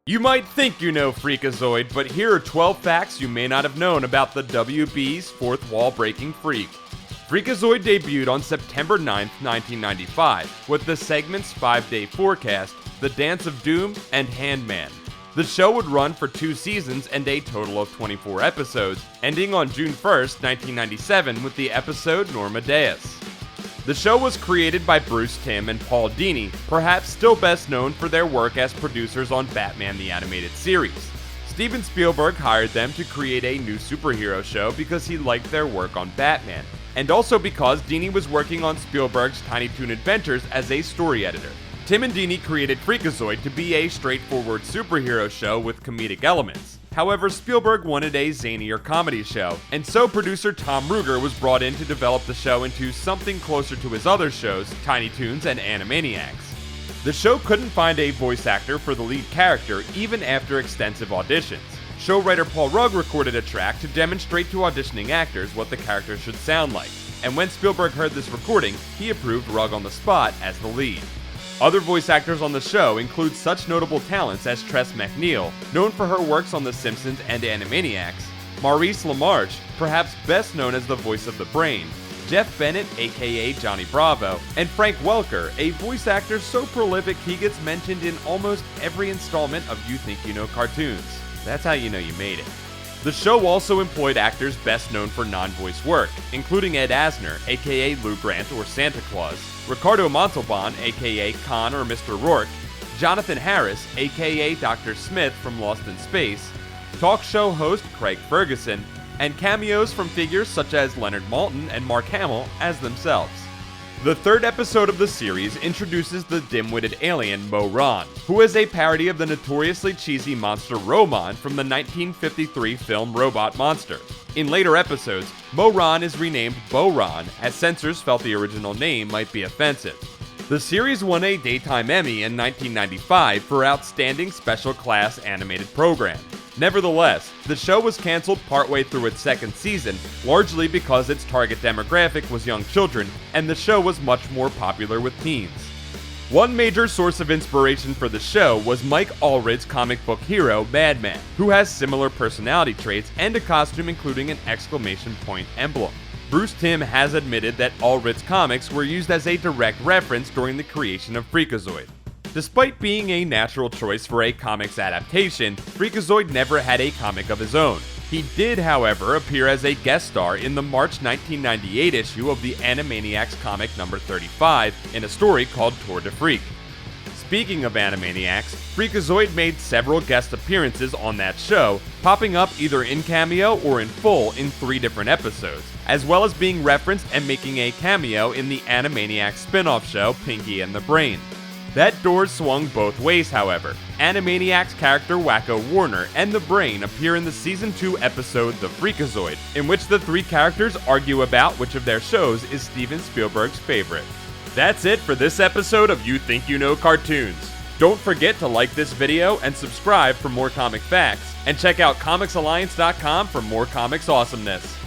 You might think you know Freakazoid, but here are 12 facts you may not have known about the WB's fourth wall breaking freak. Freakazoid debuted on September 9, 1995, with the segments 5-Day Forecast, The Dance of Doom, and Handman. The show would run for 2 seasons and a total of 24 episodes, ending on June 1, 1997 with the episode Normadeus. The show was created by Bruce Timm and Paul Dini, perhaps still best known for their work as producers on Batman the Animated Series. Steven Spielberg hired them to create a new superhero show because he liked their work on Batman, and also because Dini was working on Spielberg's Tiny Toon Adventures as a story editor. Timm and Dini created Freakazoid to be a straightforward superhero show with comedic elements. However, Spielberg wanted a zanier comedy show, and so producer Tom Ruegger was brought in to develop the show into something closer to his other shows, Tiny Toons and Animaniacs. The show couldn't find a voice actor for the lead character even after extensive auditions. Show writer Paul Rugg recorded a track to demonstrate to auditioning actors what the character should sound like, and when Spielberg heard this recording, he approved Rugg on the spot as the lead. Other voice actors on the show include such notable talents as Tress MacNeille, known for her works on The Simpsons and Animaniacs, Maurice LaMarche, perhaps best known as the voice of the Brain, Jeff Bennett aka Johnny Bravo, and Frank Welker, a voice actor so prolific he gets mentioned in almost every installment of You Think You Know cartoons. That's how you know you made it. The show also employed actors best known for non-voice work, including Ed Asner, aka Lou Brandt or Santa Claus, Ricardo Montalban, aka Khan or Mr. Rourke, Jonathan Harris, aka Dr. Smith from Lost in Space, talk show host Craig Ferguson, and cameos from figures such as Leonard Maltin and Mark Hamill as themselves. The third episode of the series introduces the dim-witted alien Mo-Ran, who is a parody of the notoriously cheesy monster Romon from the 1953 film Robot Monster. In later episodes, Mo-Ran is renamed Bo-Ran, as censors felt the original name might be offensive. The series won a Daytime Emmy in 1995 for Outstanding Special Class Animated Program. Nevertheless, the show was canceled partway through its second season, largely because its target demographic was young children, and the show was much more popular with teens. One major source of inspiration for the show was Mike Allred's comic book hero, Madman, who has similar personality traits and a costume including an exclamation point emblem. Bruce Timm has admitted that Allred's comics were used as a direct reference during the creation of Freakazoid. Despite being a natural choice for a comics adaptation, Freakazoid never had a comic of his own. He did, however, appear as a guest star in the March 1998 issue of the Animaniacs comic number 35 in a story called Tour de Freak. Speaking of Animaniacs, Freakazoid made several guest appearances on that show, popping up either in cameo or in full in 3 different episodes, as well as being referenced and making a cameo in the Animaniacs spin-off show Pinky and the Brain. That door swung both ways, however. Animaniacs character Wacko Warner and the Brain appear in the Season 2 episode The Freakazoid, in which the 3 characters argue about which of their shows is Steven Spielberg's favorite. That's it for this episode of You Think You Know Cartoons. Don't forget to like this video and subscribe for more comic facts, and check out comicsalliance.com for more comics awesomeness.